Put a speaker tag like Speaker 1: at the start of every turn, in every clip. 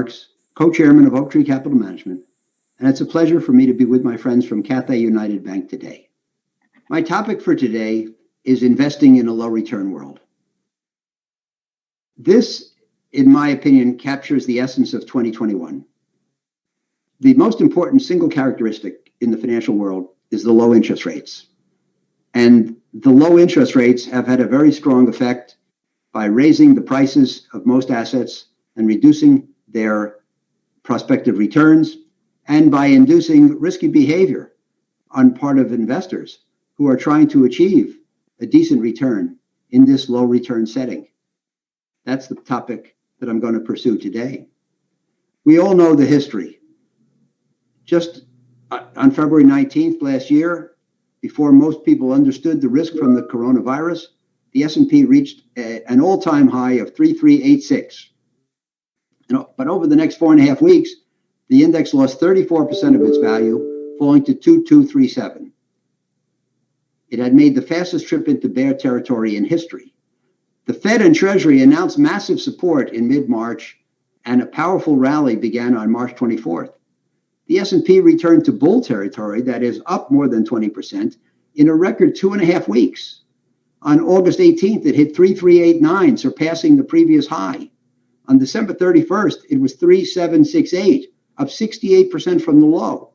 Speaker 1: Marks, co-chairman of Oaktree Capital Management, and it's a pleasure for me to be with my friends from Cathay United Bank today. My topic for today is investing in a low-return world. This, in my opinion, captures the essence of 2021. The most important single characteristic in the financial world is the low interest rates. And the low interest rates have had a very strong effect by raising the prices of most assets and reducing their prospective returns, and by inducing risky behavior on part of investors who are trying to achieve a decent return in this low return setting. That's the topic that I'm going to pursue today. We all know the history. Just on February 19th last year, before most people understood the risk from the coronavirus, the S&P reached an all-time high of 3386. But over the next 4.5 weeks, the index lost 34% of its value, falling to 2237. It had made the fastest trip into bear territory in history. The Fed and Treasury announced massive support in mid-March, and a powerful rally began on March 24th. The S&P returned to bull territory, that is up more than 20%, in a record 2.5 weeks. On August 18th, it hit 3389, surpassing the previous high. On December 31st, it was 3768, up 68% from the low,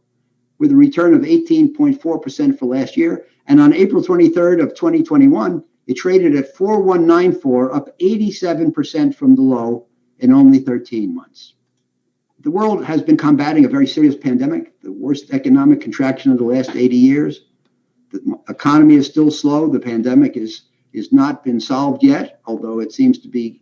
Speaker 1: with a return of 18.4% for last year. And on April 23rd of 2021, it traded at 4194, up 87% from the low in only 13 months. The world has been combating a very serious pandemic, the worst economic contraction of the last 80 years. The economy is still slow. The pandemic is not been solved yet, although it seems to be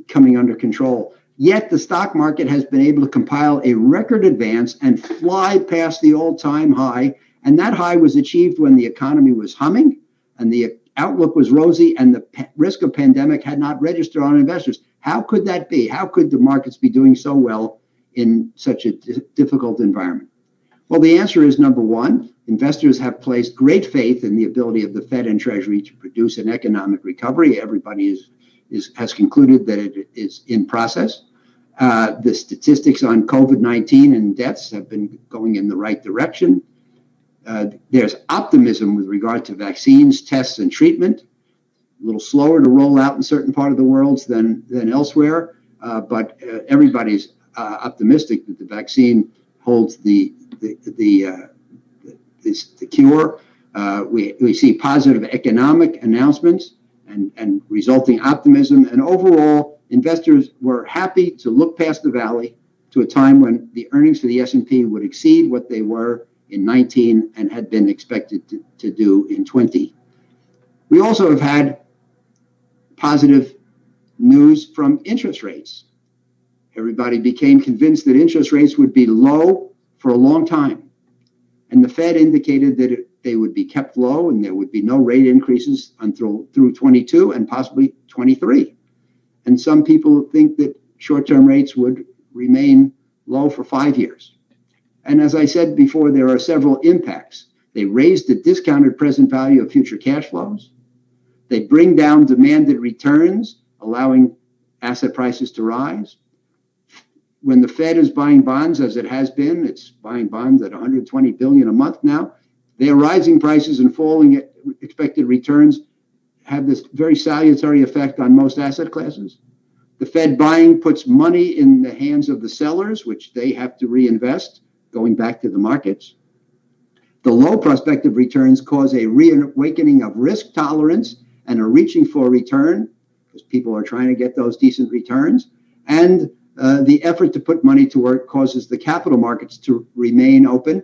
Speaker 1: coming under control. Yet the stock market has been able to compile a record advance and fly past the all-time high. And that high was achieved when the economy was humming and the outlook was rosy and the risk of pandemic had not registered on investors. How could that be? How could the markets be doing so well in such a difficult environment? Well, the answer is number one, investors have placed great faith in the ability of the Fed and Treasury to produce an economic recovery. Everybody has concluded that it is in process. The statistics on COVID-19 and deaths have been going in the right direction. There's optimism with regard to vaccines, tests, and treatment. A little slower to roll out in certain part of the world than elsewhere, but everybody's optimistic that the vaccine holds the cure. We see positive economic announcements and resulting optimism. And overall, investors were happy to look past the valley to a time when the earnings for the S&P would exceed what they were in 19 and had been expected to do in 20. We also have had positive news from interest rates. Everybody became convinced that interest rates would be low for a long time. And the Fed indicated that they would be kept low and there would be no rate increases through 22 and possibly 23. And some people think that short-term rates would remain low for 5 years. And as I said before, there are several impacts. They raise the discounted present value of future cash flows. They bring down demanded returns, allowing asset prices to rise. When the Fed is buying bonds, as it has been, it's buying bonds at $120 billion a month now. Their rising prices and falling expected returns have this very salutary effect on most asset classes. The Fed buying puts money in the hands of the sellers, which they have to reinvest, going back to the markets. The low prospective returns cause a reawakening of risk tolerance and a reaching for return, because people are trying to get those decent returns. And the effort to put money to work causes the capital markets to remain open.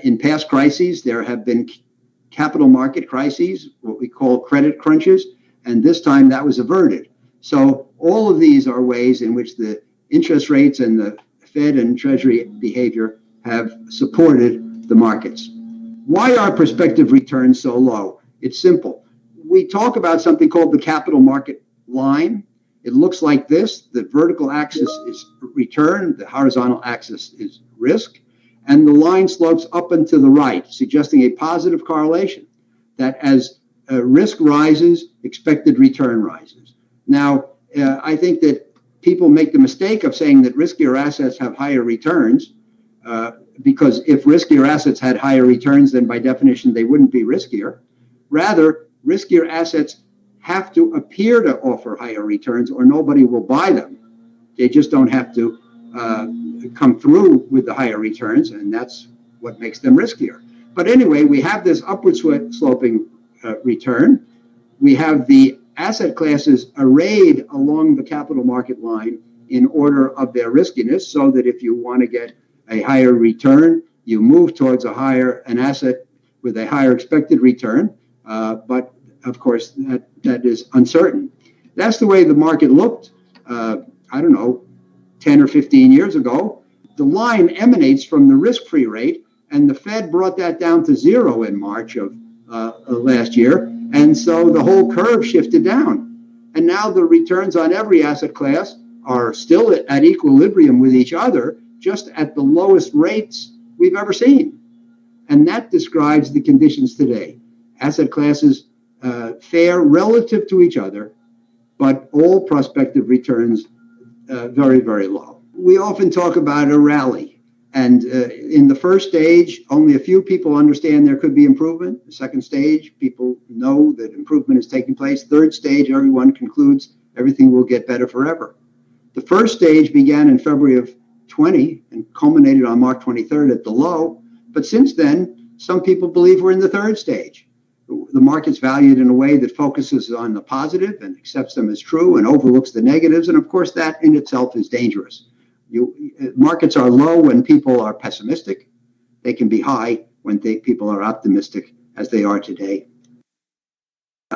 Speaker 1: In past crises, there have been capital market crises, what we call credit crunches, and this time that was averted. So all of these are ways in which the interest rates and the Fed and Treasury behavior have supported the markets. Why are prospective returns so low? It's simple. We talk about something called the capital market line. It looks like this. The vertical axis is return, the horizontal axis is risk, and the line slopes up and to the right, suggesting a positive correlation that as risk rises, expected return rises. Now, I think that people make the mistake of saying that riskier assets have higher returns, because if riskier assets had higher returns, then by definition, they wouldn't be riskier. Rather, riskier assets have to appear to offer higher returns or nobody will buy them. They just don't have to come through with the higher returns, and that's what makes them riskier. But anyway, we have this upward sloping return. We have the asset classes arrayed along the capital market line in order of their riskiness, so that if you want to get a higher return, you move towards an asset with a higher expected return. But of course, that is uncertain. That's the way the market looked, I don't know, 10 or 15 years ago. The line emanates from the risk-free rate, and the Fed brought that down to zero in March of last year. And so the whole curve shifted down. And now the returns on every asset class are still at equilibrium with each other, just at the lowest rates we've ever seen. And that describes the conditions today. Asset classes fare relative to each other, but all prospective returns very, very low. We often talk about a rally. And in the first stage, only a few people understand there could be improvement. The second stage, people know that improvement is taking place. Third stage, everyone concludes everything will get better forever. The first stage began in February of 20 and culminated on March 23rd at the low. But since then, some people believe we're in the third stage. The market's valued in a way that focuses on the positive and accepts them as true and overlooks the negatives. And of course, that in itself is dangerous. Markets are low when people are pessimistic. They can be high when people are optimistic, as they are today.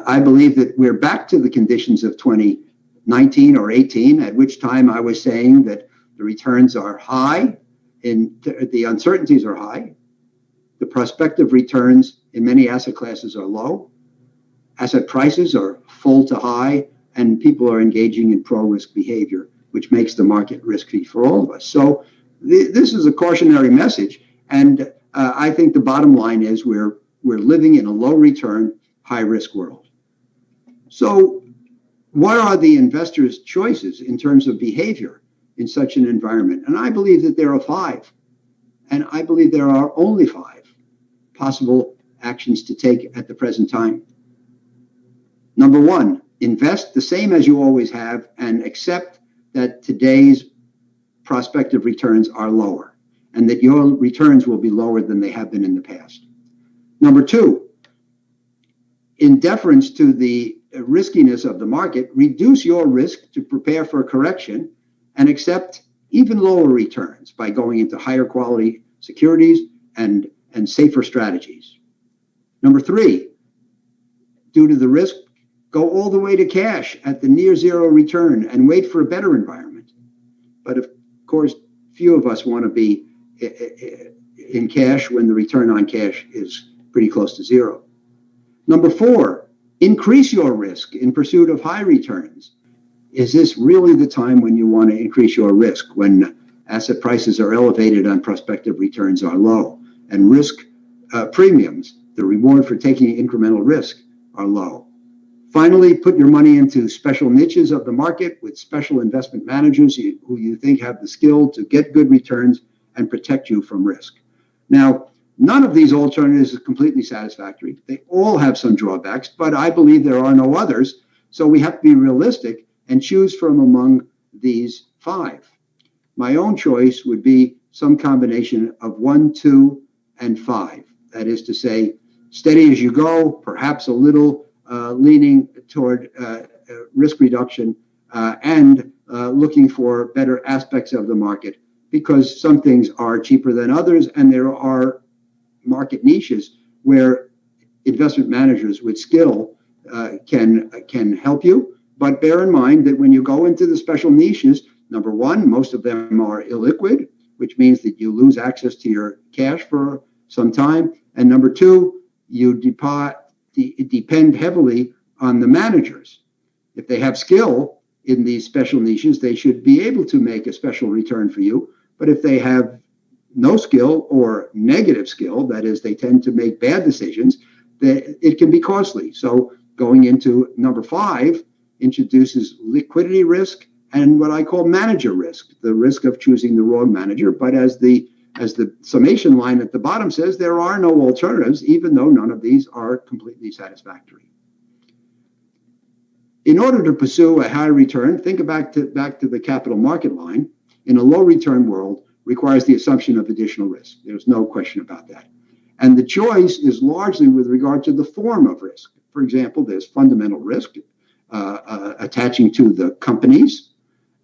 Speaker 1: I believe that we're back to the conditions of 2019 or 18, at which time I was saying that the returns are high, the uncertainties are high, the prospective returns in many asset classes are low, asset prices are full to high, and people are engaging in pro-risk behavior, which makes the market risky for all of us. So this is a cautionary message, and I think the bottom line is we're living in a low-return, high-risk world. So what are the investors' choices in terms of behavior in such an environment? And I believe that there are five, and I believe there are only five possible actions to take at the present time. Number one, invest the same as you always have and accept that today's prospective returns are lower and that your returns will be lower than they have been in the past. Number two, in deference to the riskiness of the market, reduce your risk to prepare for a correction and accept even lower returns by going into higher quality securities and safer strategies. Number three, due to the risk, go all the way to cash at the near zero return and wait for a better environment. But of course, few of us want to be in cash when the return on cash is pretty close to zero. Number four, increase your risk in pursuit of high returns. Is this really the time when you want to increase your risk, when asset prices are elevated and prospective returns are low, and risk premiums, the reward for taking incremental risk, are low? Finally, put your money into special niches of the market with special investment managers who you think have the skill to get good returns and protect you from risk. Now, none of these alternatives is completely satisfactory. They all have some drawbacks, but I believe there are no others. So we have to be realistic and choose from among these five. My own choice would be some combination of 1, 2, and 5. That is to say, steady as you go, perhaps a little leaning toward risk reduction and looking for better aspects of the market, because some things are cheaper than others, and there are market niches where investment managers with skill can help you. But bear in mind that when you go into the special niches, number one, most of them are illiquid, which means that you lose access to your cash for some time. And number two, you depend heavily on the managers. If they have skill in these special niches, they should be able to make a special return for you. But if they have no skill or negative skill, that is, they tend to make bad decisions, it can be costly. So going into number 5 introduces liquidity risk and what I call manager risk, the risk of choosing the wrong manager. But as the summation line at the bottom says, there are no alternatives, even though none of these are completely satisfactory. In order to pursue a high return, think back to the capital market line. In a low return world, requires the assumption of additional risk. There's no question about that. And the choice is largely with regard to the form of risk. For example, there's fundamental risk attaching to the companies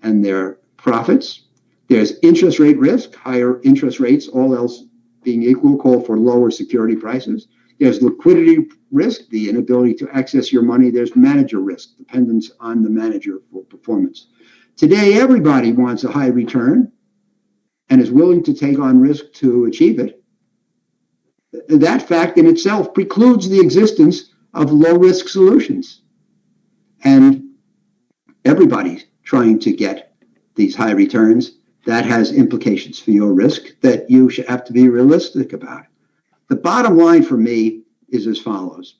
Speaker 1: and their profits. There's interest rate risk. Higher interest rates, all else being equal, call for lower security prices. There's liquidity risk, the inability to access your money. There's manager risk, dependence on the manager for performance. Today, everybody wants a high return and is willing to take on risk to achieve it. That fact in itself precludes the existence of low-risk solutions. And everybody's trying to get these high returns. That has implications for your risk that you should have to be realistic about. The bottom line for me is as follows.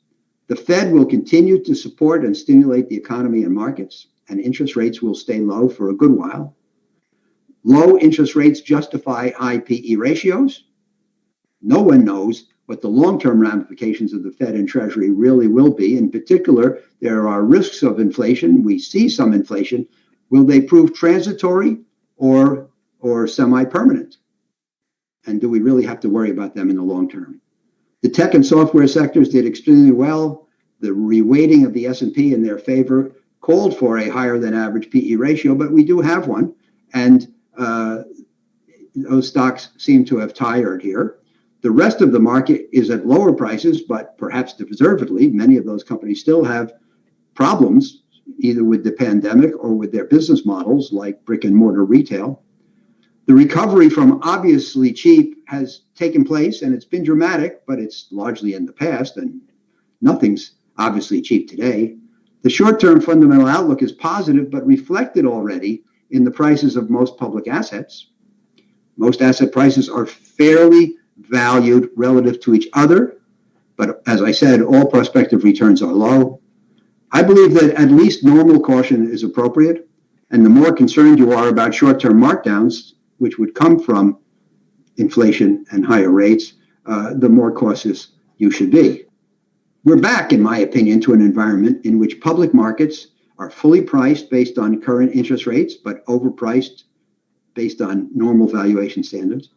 Speaker 1: The Fed will continue to support and stimulate the economy and markets, and interest rates will stay low for a good while. Low interest rates justify high PE ratios. No one knows what the long-term ramifications of the Fed and Treasury really will be. In particular, there are risks of inflation. We see some inflation. Will they prove transitory or semi-permanent? And do we really have to worry about them in the long term? The tech and software sectors did extremely well. The reweighting of the S&P in their favor called for a higher than average PE ratio, but we do have one. And those stocks seem to have tired here. The rest of the market is at lower prices, but perhaps deservedly. Many of those companies still have problems, either with the pandemic or with their business models, like brick and mortar retail. The recovery from obviously cheap has taken place, and it's been dramatic, but it's largely in the past, and nothing's obviously cheap today. The short-term fundamental outlook is positive, but reflected already in the prices of most public assets. Most asset prices are fairly valued relative to each other, but as I said, all prospective returns are low. I believe that at least normal caution is appropriate, and the more concerned you are about short-term markdowns, which would come from inflation and higher rates, the more cautious you should be. We're back, in my opinion, to an environment in which public markets are fully priced based on current interest rates, but overpriced based on normal valuation standards.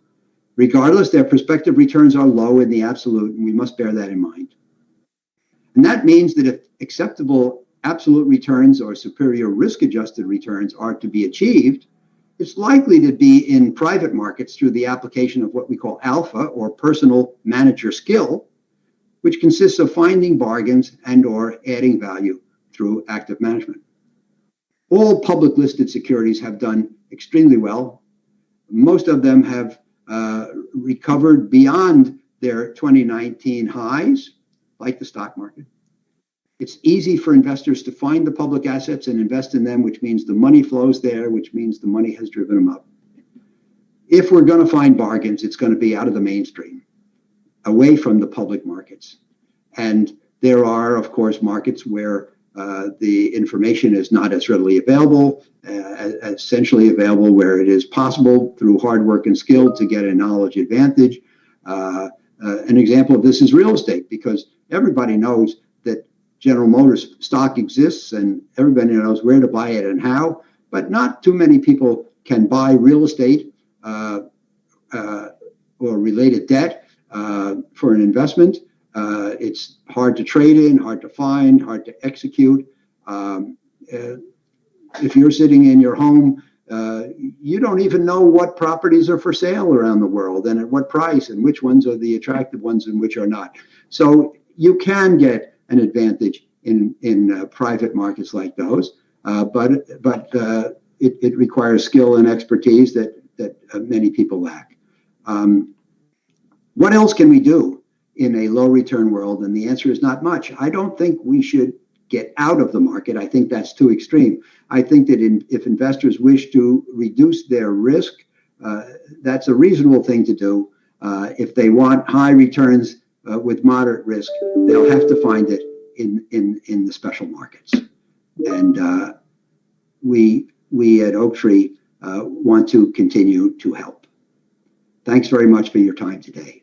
Speaker 1: Regardless, their prospective returns are low in the absolute, and we must bear that in mind. And that means that if acceptable absolute returns or superior risk-adjusted returns are to be achieved, it's likely to be in private markets through the application of what we call alpha, or personal manager skill, which consists of finding bargains and or adding value through active management. All public listed securities have done extremely well. Most of them have recovered beyond their 2019 highs, like the stock market. It's easy for investors to find the public assets and invest in them, which means the money flows there, which means the money has driven them up. If we're going to find bargains, it's going to be out of the mainstream, away from the public markets. And there are, of course, markets where the information is not as readily available, essentially available where it is possible through hard work and skill to get a knowledge advantage. An example of this is real estate, because everybody knows that General Motors stock exists and everybody knows where to buy it and how, but not too many people can buy real estate or related debt for an investment. It's hard to trade in, hard to find, hard to execute. If you're sitting in your home, you don't even know what properties are for sale around the world and at what price and which ones are the attractive ones and which are not. So you can get an advantage in private markets like those, but it requires skill and expertise that many people lack. What else can we do in a low return world? And the answer is not much. I don't think we should get out of the market. I think that's too extreme. I think that if investors wish to reduce their risk, that's a reasonable thing to do. If they want high returns with moderate risk, they'll have to find it in the special markets. And we we at Oaktree want to continue to help. Thanks very much for your time today.